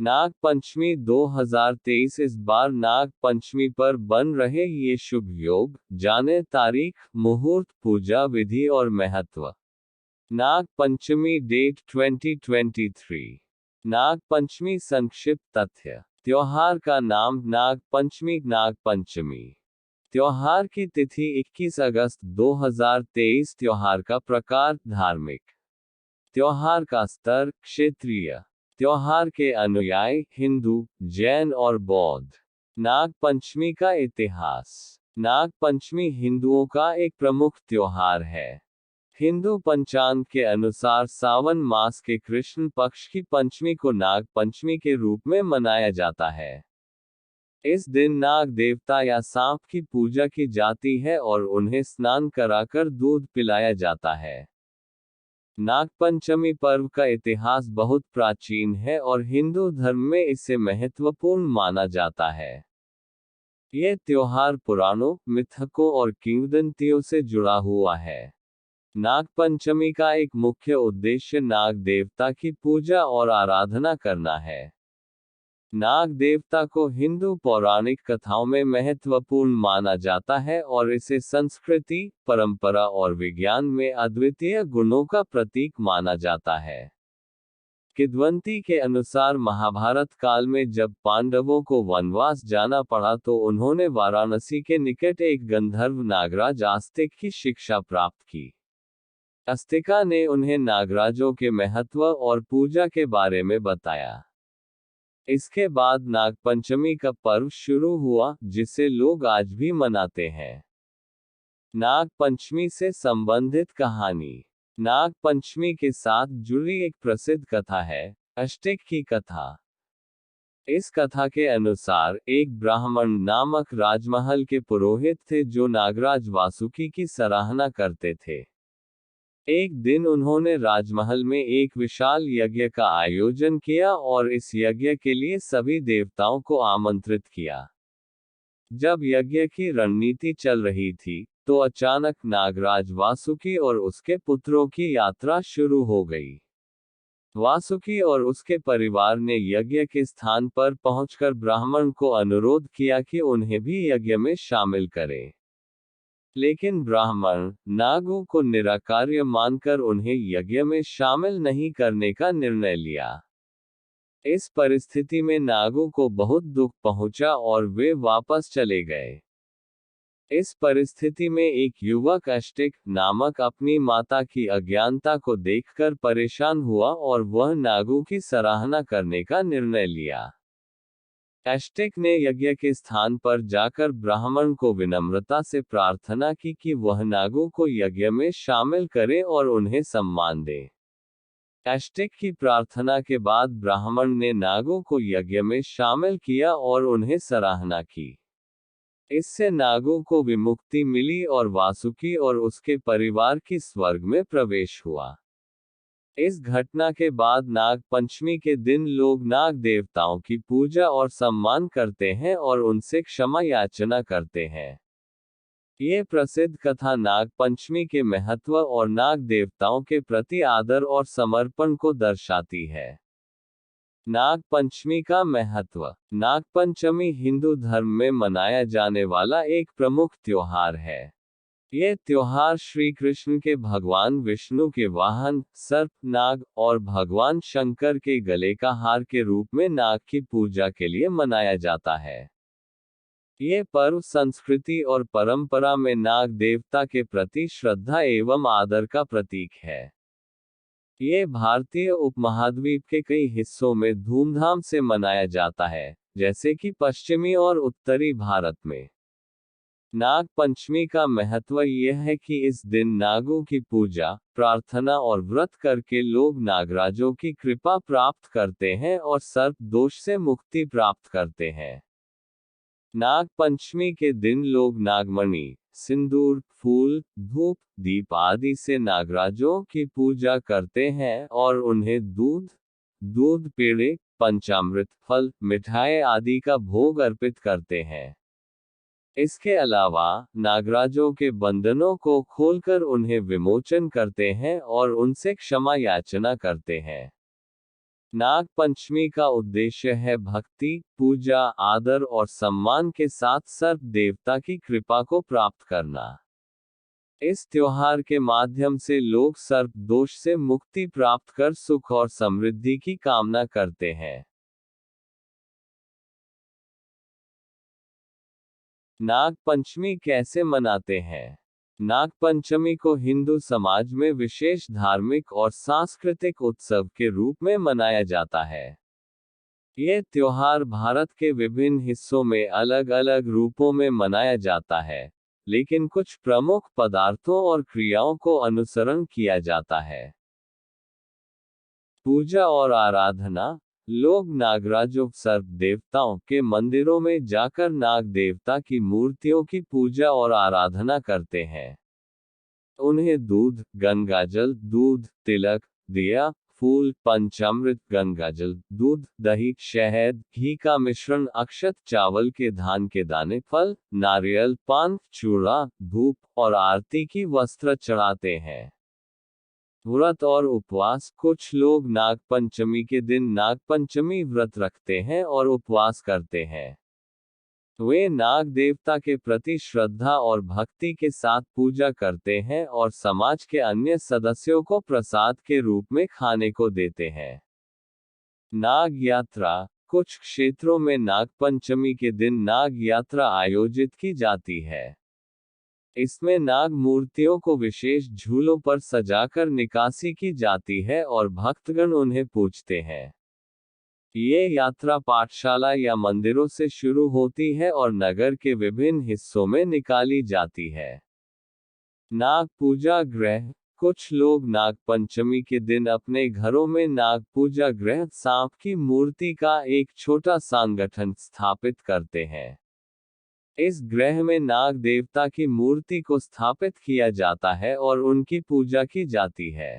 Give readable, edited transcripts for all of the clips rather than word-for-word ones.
नाग पंचमी 2023 इस बार नाग पंचमी पर बन रहे ये शुभ योग, जाने तारीख, मुहूर्त, पूजा विधि और महत्व। नाग पंचमी डेट 2023। नाग पंचमी संक्षिप्त तथ्य। त्योहार का नाम नाग पंचमी, नाग पंचमी। त्योहार की तिथि 21 अगस्त 2023। त्योहार का प्रकार धार्मिक। त्योहार का स्तर क्षेत्रीय। त्योहार के अनुयायी हिंदू, जैन और बौद्ध। नाग पंचमी का इतिहास। नाग पंचमी हिंदुओं का एक प्रमुख त्योहार है। हिंदू पंचांग के अनुसार सावन मास के कृष्ण पक्ष की पंचमी को नाग पंचमी के रूप में मनाया जाता है। इस दिन नाग देवता या सांप की पूजा की जाती है और उन्हें स्नान कराकर दूध पिलाया जाता है। नागपंचमी पर्व का इतिहास बहुत प्राचीन है और हिंदू धर्म में इसे महत्वपूर्ण माना जाता है। यह त्योहार पुराणों, मिथकों और किंवदंतियों से जुड़ा हुआ है। नागपंचमी का एक मुख्य उद्देश्य नाग देवता की पूजा और आराधना करना है। नाग देवता को हिंदू पौराणिक कथाओं में महत्वपूर्ण माना जाता है और इसे संस्कृति, परंपरा और विज्ञान में अद्वितीय गुणों का प्रतीक माना जाता है। किंवदंती के अनुसार महाभारत काल में जब पांडवों को वनवास जाना पड़ा तो उन्होंने वाराणसी के निकट एक गंधर्व नागराज आस्तिक की शिक्षा प्राप्त की। आस्तिका ने उन्हें नागराजों के महत्व और पूजा के बारे में बताया। इसके बाद नागपंचमी का पर्व शुरू हुआ, जिसे लोग आज भी मनाते हैं। नाग पंचमी से संबंधित कहानी। नाग पंचमी के साथ जुड़ी एक प्रसिद्ध कथा है, अष्टक की कथा। इस कथा के अनुसार एक ब्राह्मण नामक राजमहल के पुरोहित थे जो नागराज वासुकी की सराहना करते थे। एक दिन उन्होंने राजमहल में एक विशाल यज्ञ का आयोजन किया और इस यज्ञ के लिए सभी देवताओं को आमंत्रित किया। जब यज्ञ की रणनीति चल रही थी, तो अचानक नागराज वासुकी और उसके पुत्रों की यात्रा शुरू हो गई। वासुकी और उसके परिवार ने यज्ञ के स्थान पर पहुंचकर ब्राह्मण को अनुरोध किया कि उन्हें भी यज्ञ में शामिल करें। लेकिन ब्राह्मण नागों को निराकार्य मानकर उन्हें यज्ञ में शामिल नहीं करने का निर्णय लिया। इस परिस्थिति में नागों को बहुत दुख पहुंचा और वे वापस चले गए। इस परिस्थिति में एक युवक अष्टक नामक अपनी माता की अज्ञानता को देखकर परेशान हुआ और वह नागों की सराहना करने का निर्णय लिया। अष्टक ने यज्ञ के स्थान पर जाकर ब्राह्मण को विनम्रता से प्रार्थना की कि वह नागों को यज्ञ में शामिल करे और उन्हें सम्मान दे। अष्टक की प्रार्थना के बाद ब्राह्मण ने नागों को यज्ञ में शामिल किया और उन्हें सराहना की। इससे नागों को विमुक्ति मिली और वासुकी और उसके परिवार की स्वर्ग में प्रवेश हुआ। इस घटना के बाद नाग पंचमी के दिन लोग नाग देवताओं की पूजा और सम्मान करते हैं और उनसे क्षमा याचना करते हैं। ये प्रसिद्ध कथा नाग पंचमी के महत्व और नाग देवताओं के प्रति आदर और समर्पण को दर्शाती है। नाग पंचमी का महत्व। नाग पंचमी हिंदू धर्म में मनाया जाने वाला एक प्रमुख त्योहार है। यह त्योहार श्री कृष्ण के भगवान विष्णु के वाहन सर्प नाग और भगवान शंकर के गले का हार के रूप में नाग की पूजा के लिए मनाया जाता है। यह पर्व संस्कृति और परंपरा में नाग देवता के प्रति श्रद्धा एवं आदर का प्रतीक है। यह भारतीय उपमहाद्वीप के कई हिस्सों में धूमधाम से मनाया जाता है, जैसे कि पश्चिमी और उत्तरी भारत में। नाग पंचमी का महत्व यह है कि इस दिन नागों की पूजा, प्रार्थना और व्रत करके लोग नागराजों की कृपा प्राप्त करते हैं और सर्प दोष से मुक्ति प्राप्त करते हैं। नाग पंचमी के दिन लोग नागमणि, सिंदूर, फूल, धूप, दीप आदि से नागराजों की पूजा करते हैं और उन्हें दूध पेड़े, पंचामृत, फल, मिठाई आदि का भोग अर्पित करते हैं। इसके अलावा नागराजों के बंधनों को खोलकर उन्हें विमोचन करते हैं और उनसे क्षमा याचना करते हैं। नाग पंचमी का उद्देश्य है भक्ति, पूजा, आदर और सम्मान के साथ सर्प देवता की कृपा को प्राप्त करना। इस त्योहार के माध्यम से लोग सर्प दोष से मुक्ति प्राप्त कर सुख और समृद्धि की कामना करते हैं। नाग पंचमी कैसे मनाते हैं? नाग पंचमी को हिंदू समाज में विशेष धार्मिक और सांस्कृतिक उत्सव के रूप में मनाया जाता है। यह त्योहार भारत के विभिन्न हिस्सों में अलग अलग रूपों में मनाया जाता है, लेकिन कुछ प्रमुख पदार्थों और क्रियाओं को अनुसरण किया जाता है। पूजा और आराधना। लोग नागराजों सर्प देवताओं के मंदिरों में जाकर नाग देवता की मूर्तियों की पूजा और आराधना करते हैं। उन्हें दूध, गंगाजल, दूध, तिलक, दिया, फूल, पंचामृत, गंगाजल, दूध, दही, शहद, घी का मिश्रण, अक्षत, चावल के धान के दाने, फल, नारियल, पान, चूड़ा, धूप और आरती की वस्त्र चढ़ाते हैं। व्रत और उपवास। कुछ लोग नागपंचमी के दिन नागपंचमी व्रत रखते हैं और उपवास करते हैं। वे नाग देवता के प्रति श्रद्धा और भक्ति के साथ पूजा करते हैं और समाज के अन्य सदस्यों को प्रसाद के रूप में खाने को देते हैं। नाग यात्रा। कुछ क्षेत्रों में नागपंचमी के दिन नाग यात्रा आयोजित की जाती है। इसमें नाग मूर्तियों को विशेष झूलों पर सजाकर निकासी की जाती है और भक्तगण उन्हें पूजते हैं। ये यात्रा पाठशाला या मंदिरों से शुरू होती है और नगर के विभिन्न हिस्सों में निकाली जाती है। नाग पूजा गृह। कुछ लोग नाग पंचमी के दिन अपने घरों में नाग पूजा गृह सांप की मूर्ति का एक छोटा संगठन स्थापित करते हैं। इस ग्रह में नाग देवता की मूर्ति को स्थापित किया जाता है और उनकी पूजा की जाती है।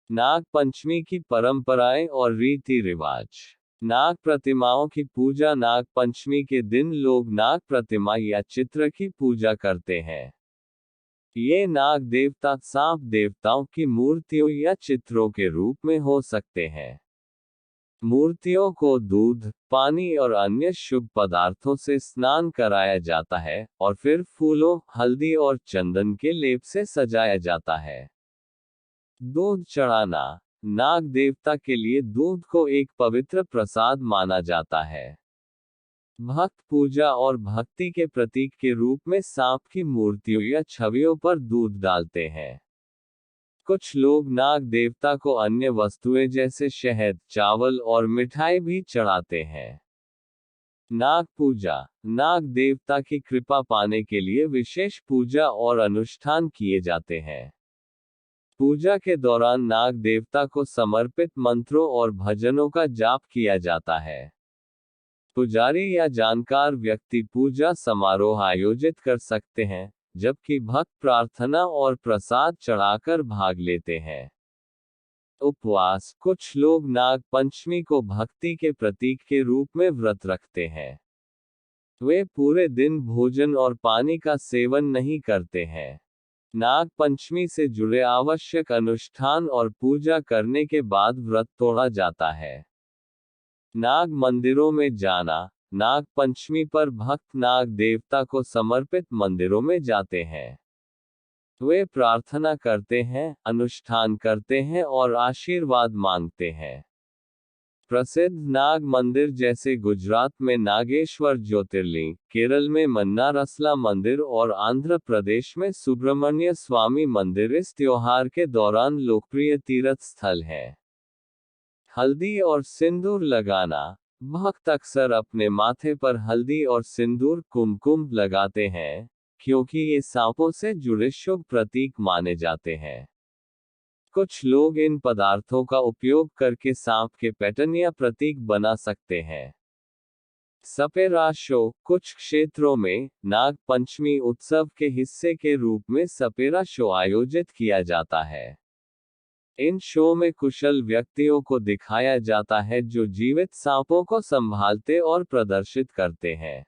नाग पंचमी की परंपराएं और रीति रिवाज। नाग प्रतिमाओं की पूजा। नाग पंचमी के दिन लोग नाग प्रतिमा या चित्र की पूजा करते हैं। ये नाग देवता, सांप देवताओं की मूर्तियों या चित्रों के रूप में हो सकते हैं। मूर्तियों को दूध, पानी और अन्य शुभ पदार्थों से स्नान कराया जाता है और फिर फूलों, हल्दी और चंदन के लेप से सजाया जाता है। दूध चढ़ाना। नाग देवता के लिए दूध को एक पवित्र प्रसाद माना जाता है। भक्त पूजा और भक्ति के प्रतीक के रूप में सांप की मूर्तियों या छवियों पर दूध डालते हैं। कुछ लोग नाग देवता को अन्य वस्तुएं जैसे शहद, चावल और मिठाई भी चढ़ाते हैं। नाग पूजा। नाग देवता की कृपा पाने के लिए विशेष पूजा और अनुष्ठान किए जाते हैं। पूजा के दौरान नाग देवता को समर्पित मंत्रों और भजनों का जाप किया जाता है। पुजारी या जानकार व्यक्ति पूजा समारोह आयोजित कर सकते हैं, जबकि भक्त प्रार्थना और प्रसाद चढ़ाकर भाग लेते हैं। उपवास। कुछ लोग नाग पंचमी को भक्ति के प्रतीक के रूप में व्रत रखते हैं। वे पूरे दिन भोजन और पानी का सेवन नहीं करते हैं। नाग पंचमी से जुड़े आवश्यक अनुष्ठान और पूजा करने के बाद व्रत तोड़ा जाता है। नाग मंदिरों में जाना। नाग पंचमी पर भक्त नाग देवता को समर्पित मंदिरों में जाते हैं। वे प्रार्थना करते हैं, अनुष्ठान करते हैं और आशीर्वाद मांगते हैं। प्रसिद्ध नाग मंदिर जैसे गुजरात में नागेश्वर ज्योतिर्लिंग, केरल में मन्नारसला मंदिर और आंध्र प्रदेश में सुब्रमण्य स्वामी मंदिर इस त्योहार के दौरान लोकप्रिय तीर्थ स्थल हैं। हल्दी और सिंदूर लगाना। भक्त अक्सर अपने माथे पर हल्दी और सिंदूर, कुमकुम लगाते हैं, क्योंकि ये सांपों से जुड़े शुभ प्रतीक माने जाते हैं। कुछ लोग इन पदार्थों का उपयोग करके सांप के पैटर्न या प्रतीक बना सकते हैं। सपेरा शो। कुछ क्षेत्रों में नाग पंचमी उत्सव के हिस्से के रूप में सपेरा शो आयोजित किया जाता है। इन शो में कुशल व्यक्तियों को दिखाया जाता है जो जीवित सांपों को संभालते और प्रदर्शित करते हैं।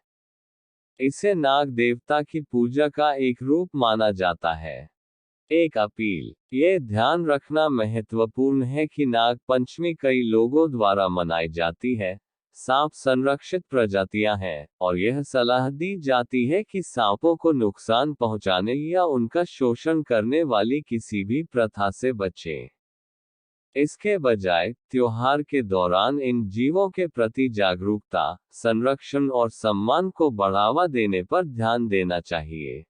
इसे नाग देवता की पूजा का एक रूप माना जाता है। एक अपील। ये ध्यान रखना महत्वपूर्ण है कि नाग पंचमी कई लोगों द्वारा मनाई जाती है। सांप संरक्षित प्रजातियां हैं, और यह सलाह दी जाती है कि सांपों को नुकसान पहुंचाने या उनका शोषण करने वाली किसी भी प्रथा से बचें। इसके बजाय, त्योहार के दौरान इन जीवों के प्रति जागरूकता, संरक्षण और सम्मान को बढ़ावा देने पर ध्यान देना चाहिए।